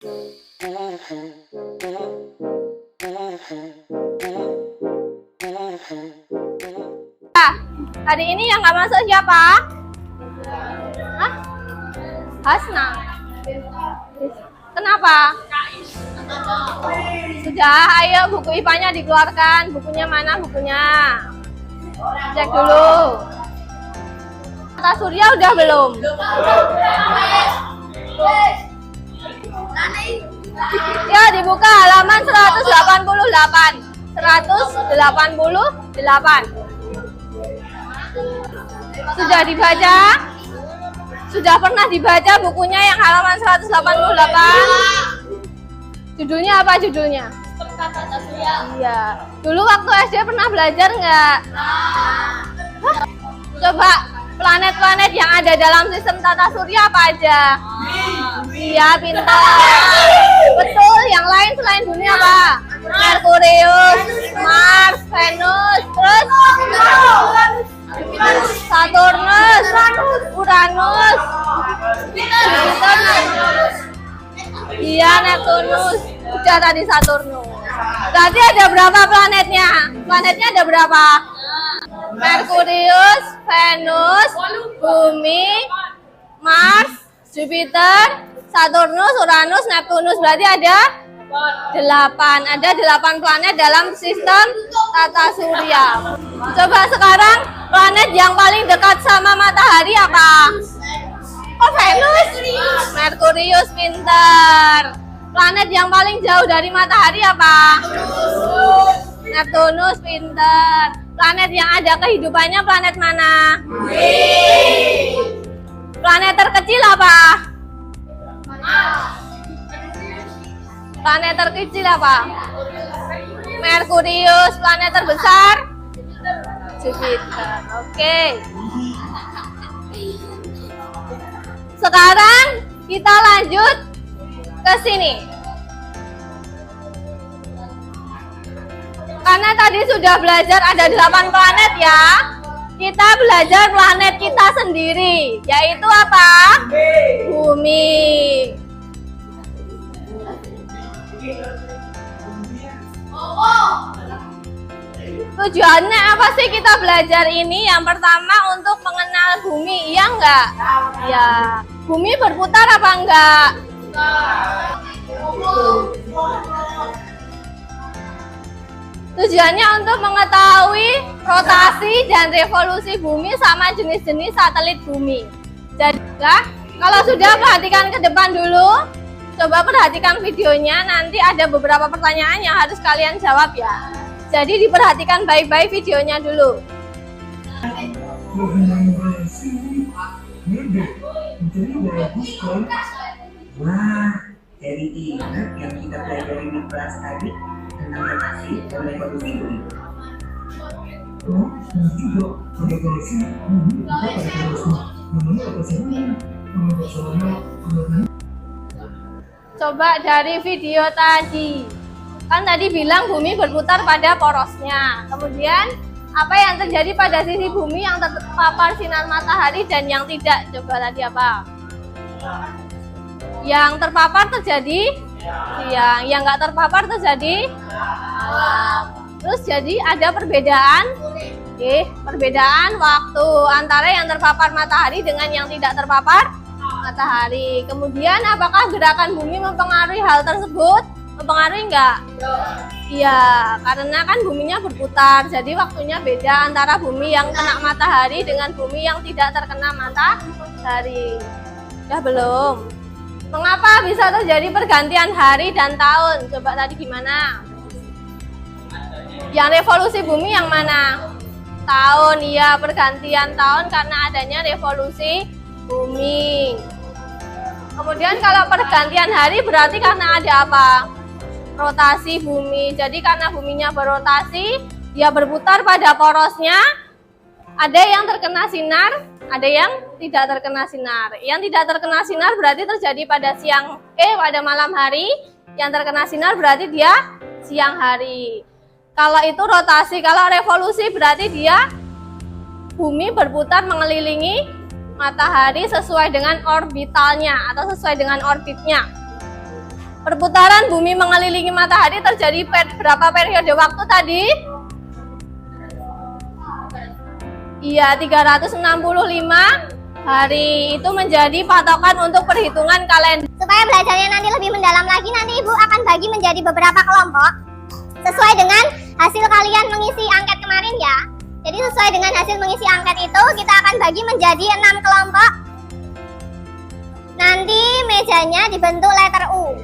Hari ini yang nggak masuk siapa? Hah? Hasna. Kenapa? Sudah, ayo buku IPA-nya dikeluarkan. Bukunya mana bukunya? Cek dulu. Mata Surya udah belum? Ya, dibuka halaman 188. 188. Sudah dibaca? Sudah pernah dibaca bukunya yang halaman 188? Judulnya apa judulnya? Iya. Dulu waktu SD pernah belajar nggak? Hah? Coba planet-planet yang ada dalam sistem tata surya apa aja? Iya, pintar. Betul, yang lain selain bumi apa? Merkurius, Mars, Venus, terus Saturnus, Uranus, iya, Neptunus. Udah tadi Saturnus. Berarti ada berapa planetnya? Planetnya ada berapa? Merkurius, Venus, Bumi, Mars, Jupiter, Saturnus, Uranus, Neptunus. Berarti ada 8. Ada 8 planet dalam sistem tata surya. Coba sekarang planet yang paling dekat sama matahari apa? Oh, Venus. Merkurius, pintar. Planet yang paling jauh dari matahari apa? Neptunus, pintar. Planet yang ada kehidupannya planet mana? Planet terkecil apa? Planet terkecil apa? Merkurius. Planet terbesar? Jupiter. Oke. Sekarang kita lanjut ke sini. Karena tadi sudah belajar ada 8 planet ya. Kita belajar planet kita sendiri, yaitu apa? Bumi. Tujuannya apa sih kita belajar ini? Yang pertama untuk mengenal bumi, iya enggak? Ya. Bumi berputar apa enggak? Tujuannya untuk mengetahui rotasi dan revolusi bumi sama jenis-jenis satelit bumi. Jadi, kalau sudah perhatikan ke depan dulu. Coba perhatikan videonya, nanti ada beberapa pertanyaan yang harus kalian jawab ya. Jadi diperhatikan baik-baik videonya dulu. Wah, jadi ingat yang kita pelajari di kelas tadi tentang rotasi dan revolusi bumi. Oh, juga pada galaksi bumi pada galaksi. Namanya apa sih? Coba dari video tadi, kan tadi bilang bumi berputar pada porosnya. Kemudian apa yang terjadi pada sisi bumi yang terpapar sinar matahari dan yang tidak? Coba tadi apa? Yang terpapar terjadi siang, yang nggak terpapar terjadi malam. Terus jadi ada perbedaan, perbedaan waktu antara yang terpapar matahari dengan yang tidak terpapar matahari. Kemudian apakah gerakan bumi mempengaruhi hal tersebut? Mempengaruhi enggak? Iya, karena kan buminya berputar, jadi waktunya beda antara bumi yang kena matahari dengan bumi yang tidak terkena matahari. Udah belum? Mengapa bisa terjadi pergantian hari dan tahun? Coba tadi gimana? Yang revolusi bumi yang mana? Tahun, iya, pergantian tahun karena adanya revolusi bumi. Kemudian kalau pergantian hari berarti karena ada apa? Rotasi bumi. Jadi karena buminya berotasi, dia berputar pada porosnya. Ada yang terkena sinar, ada yang tidak terkena sinar. Yang tidak terkena sinar berarti terjadi pada pada malam hari. Yang terkena sinar berarti dia siang hari. Kalau itu rotasi, kalau revolusi berarti dia bumi berputar mengelilingi matahari sesuai dengan orbitalnya atau sesuai dengan orbitnya. Perputaran bumi mengelilingi matahari terjadi berapa periode waktu tadi? Iya, 365 hari. Itu menjadi patokan untuk perhitungan kalender. Supaya belajarnya nanti lebih mendalam lagi, nanti Ibu akan bagi menjadi beberapa kelompok sesuai dengan hasil kalian mengisi angket kemarin ya. Jadi sesuai dengan hasil mengisi angket itu, kita akan bagi menjadi 6 kelompok. Nanti mejanya dibentuk letter U.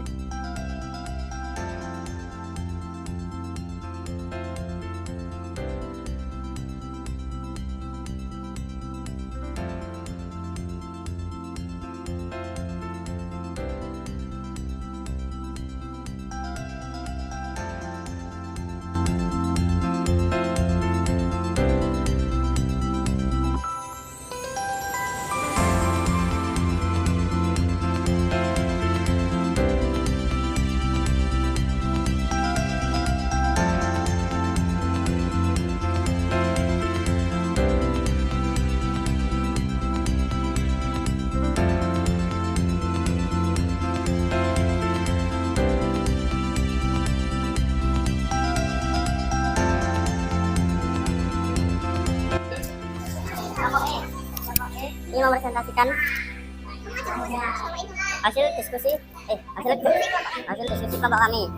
Ini mepresentasikan hasil diskusi kelompok kami.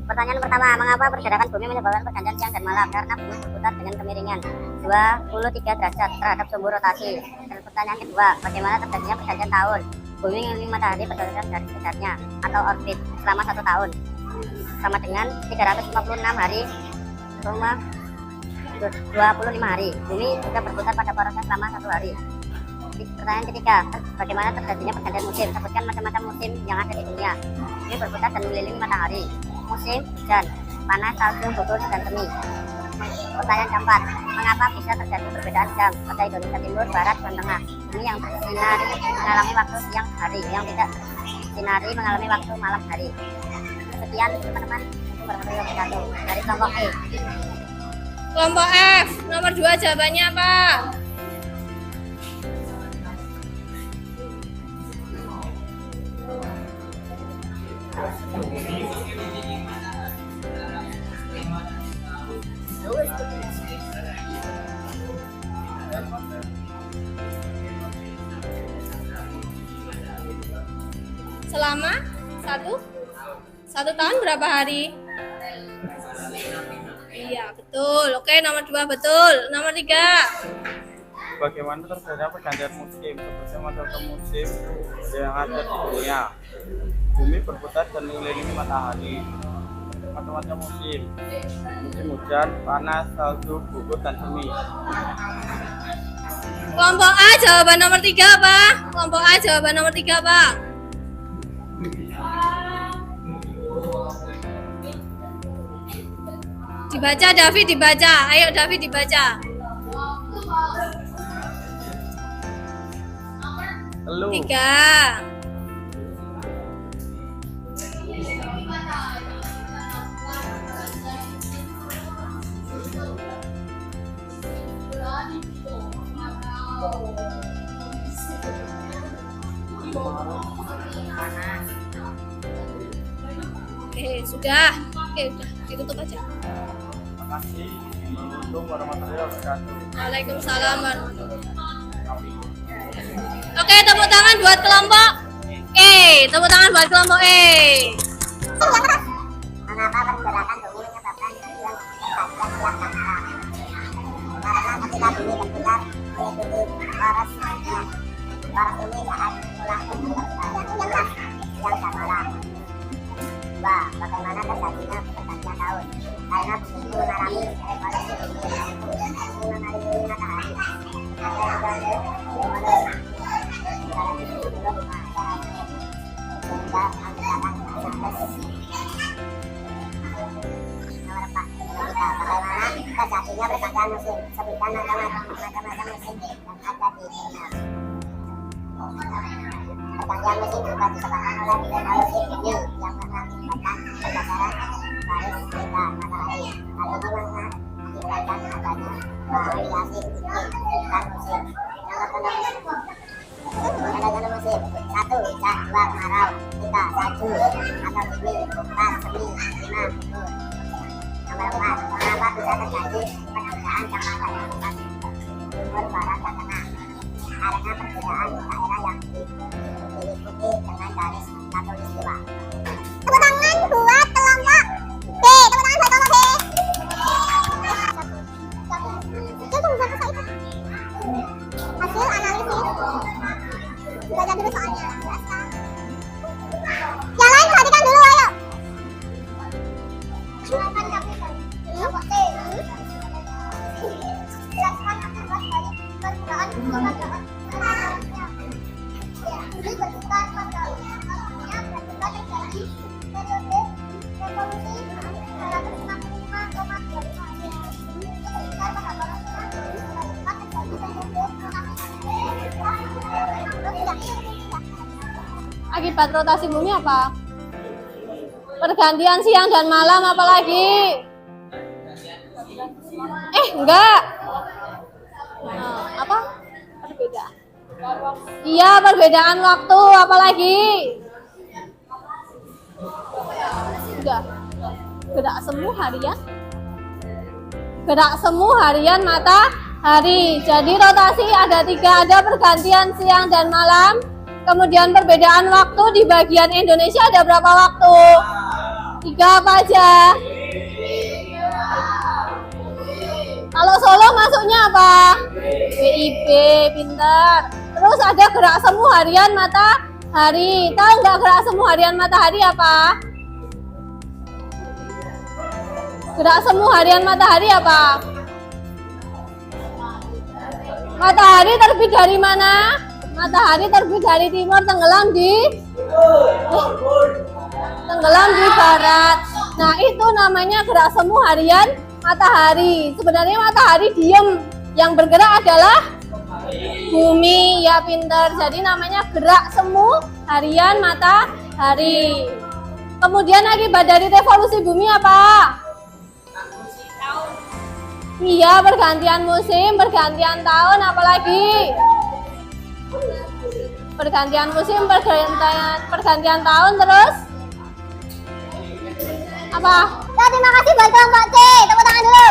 Pertanyaan pertama, mengapa pergerakan bumi menyebabkan pergantian siang dan malam? Karena bumi berputar dengan kemiringan 23 derajat terhadap sumbu rotasi. Dan pertanyaan kedua, bagaimana terjadinya pergantian tahun? Bumi mengelilingi matahari berdasarkan garis besarnya atau orbit selama 1 tahun, sama dengan 356 hari, 25 hari. Bumi juga berputar pada porosnya selama 1 hari. Pertanyaan ketiga, bagaimana terjadinya pergantian musim? Sebutkan macam-macam musim yang ada di dunia. Bumi berputar dan mengelilingi matahari. Musim hujan, panas, salju, gugur, dan semi. Pertanyaan keempat, mengapa bisa terjadi perbedaan jam pada Indonesia Timur, Barat, dan Tengah? Bumi yang bersinari mengalami waktu siang hari, yang tidak bersinari mengalami waktu malam hari. Sekian teman-teman, warahmatullahi wabarakatuh. Dari kelompok E. Kelompok F, nomor 2 jawabannya apa? Selama satu tahun berapa hari? Iya, betul. Oke, nomor 2 betul. Nomor 3. Bagaimana terjadi pergantian musim? Seperti macam musim yang ada di dunia. Bumi berputar dan mengelilingi matahari. Macam-macam musim. Musim hujan, panas, salju, gugur, dan semi. Kelompok A jawaban nomor 3 apa? Kelompok A jawaban nomor 3 apa? Dibaca, David, dibaca. Ayo David dibaca. Telu. 3. Oke, sudah. Oke, udah. Ditutup aja. Terima kasih. Assalamualaikum warahmatullahi wabarakatuh. Waalaikumsalam warahmatullahi wabarakatuh. Oke, tepuk tangan buat kelompok E. Tepuk tangan buat kelompok E. Mengapa pergerakan bumi menyebabkan pergantian siang dan malam? Karena ketika bumi berputar mengikuti porosnya, poros bumi saat pulang bergerak siang dan malam. 2. Bagaimana terjadinya pergantian tahun? Karena bumi mengalami revolusi bumi mengelilingi matahari. Terjadinya pergantian musim. Sebutkan macam-macam musim yang ada di dunia. Pergantian musim juga disebabkan oleh revolusi bumi yang mengakibatkan pergeseran garis beda matahari. Hal ini mengakibatkan adanya variasi iklim dan musim. Yang Tanda-tanda musim. 1. Hujan. 2. Kemarau. 3. Salju atau dingin. 4. Semi. 5. Gugur. Nomor 4. Mengapa bisa terjadi perbedaan jam mata yang cepat timur, barat, dan tengah? Karena perbedaan daerah yang diliputi dengan garis khatulistiwa. Tepuk tangan buat kelompok B. Tepuk tangan buat kelompok B. Hasil analisis. Baca dulu soalnya. Yang lain perhatikan dulu, ayo. Jelaskan akibat dari perbedaan perbedaan. Ini berputar pada umumnya berputar terjadi periode revolusi pada 65,25 berputar pada porosnya berputar terjadi periode. Akibat rotasi bumi apa? Pergantian siang dan malam, apalagi? Enggak. Apa? Perbedaan. Iya, perbedaan waktu, apalagi? Enggak. Gerak semu harian. Gerak semu harian matahari. Jadi rotasi ada 3, ada pergantian siang dan malam. Kemudian perbedaan waktu di bagian Indonesia ada berapa waktu? 3 apa aja? Kalau Solo masuknya apa? WIB, pinter. Terus ada gerak semu harian matahari. Tahu nggak gerak semu harian matahari apa? Gerak semu harian matahari apa? Matahari terbit dari mana? Matahari terbit dari timur, tenggelam di barat. Nah, itu namanya gerak semu harian matahari. Sebenarnya matahari diem, yang bergerak adalah bumi. Ya, pinter. Jadi namanya gerak semu harian matahari. Kemudian akibat dari revolusi bumi apa? Iya, pergantian musim, pergantian tahun, apalagi? Pergantian musim, pergantian tahun, terus apa? Ya, terima kasih buat kelompok C. Tepuk tangan dulu.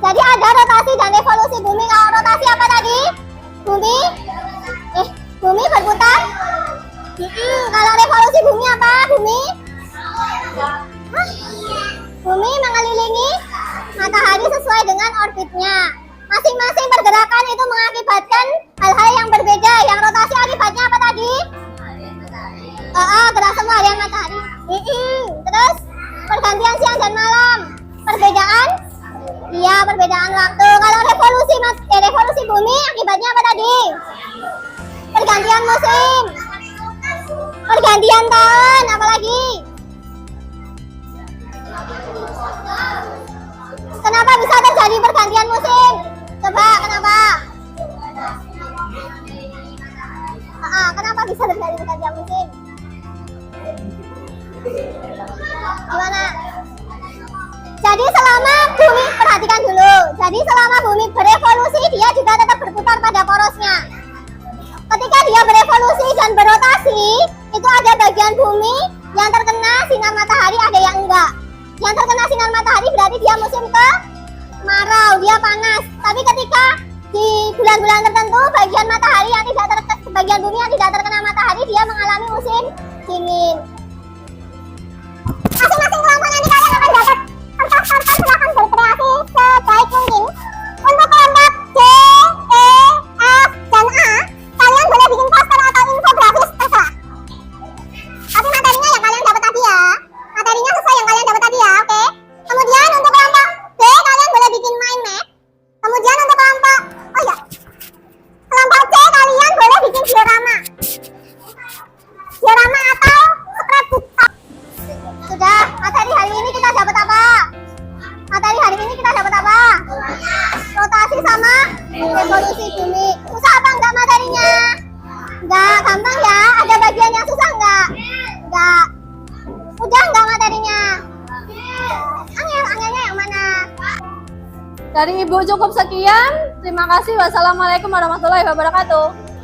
Jadi ada rotasi dan revolusi bumi. Kalau rotasi apa tadi? Bumi berputar. Kalau revolusi bumi apa? Bumi mengelilingi matahari sesuai dengan orbitnya. Masing-masing pergerakan itu mengakibatkan hal-hal yang berbeda. Yang rotasi akibatnya apa tadi? Gerak semu harian matahari. Terus pergantian siang dan malam. Perbedaan? Iya, perbedaan waktu. Kalau revolusi bumi akibatnya apa tadi? Pergantian musim. Pergantian tahun, apalagi? Kenapa bisa terjadi pergantian musim? Coba, kenapa? Kenapa bisa terjadi pergantian musim? Gimana? Jadi selama bumi, perhatikan dulu. Jadi selama bumi berevolusi, dia juga tetap berputar pada porosnya. Ketika dia berevolusi dan berotasi, itu ada bagian bumi yang terkena sinar matahari, ada yang enggak. Yang terkena sinar matahari berarti dia musim kemarau, dia panas. Tapi ketika di bulan-bulan tertentu, bagian matahari yang bagian bumi yang tidak terkena matahari, dia mengalami musim dingin. Masing-masing kelompok nanti kalian akan dapat kertas-kertas, silahkan berkreasi sebaik mungkin. Untuk kelompok D, E, F, dan A, kalian boleh bikin poster atau infografis terserah. Tapi materinya yang kalian dapat tadi ya. Materinya sesuai yang kalian dapat tadi ya, oke? Kemudian untuk kelompok B, kalian boleh bikin mind map. Kemudian untuk kelompok C, kalian boleh bikin diorama. Diorama atau scrapbook. Sudah, materi hari ini kita dapat apa? Materi hari ini kita dapat apa? Rotasi sama revolusi bumi. Susah apa enggak materinya? Enggak, gampang ya. Ada bagian yang susah enggak? Enggak. Udah enggak materinya? Angelnya yang mana? Dari Ibu cukup sekian. Terima kasih. Wassalamualaikum warahmatullahi wabarakatuh.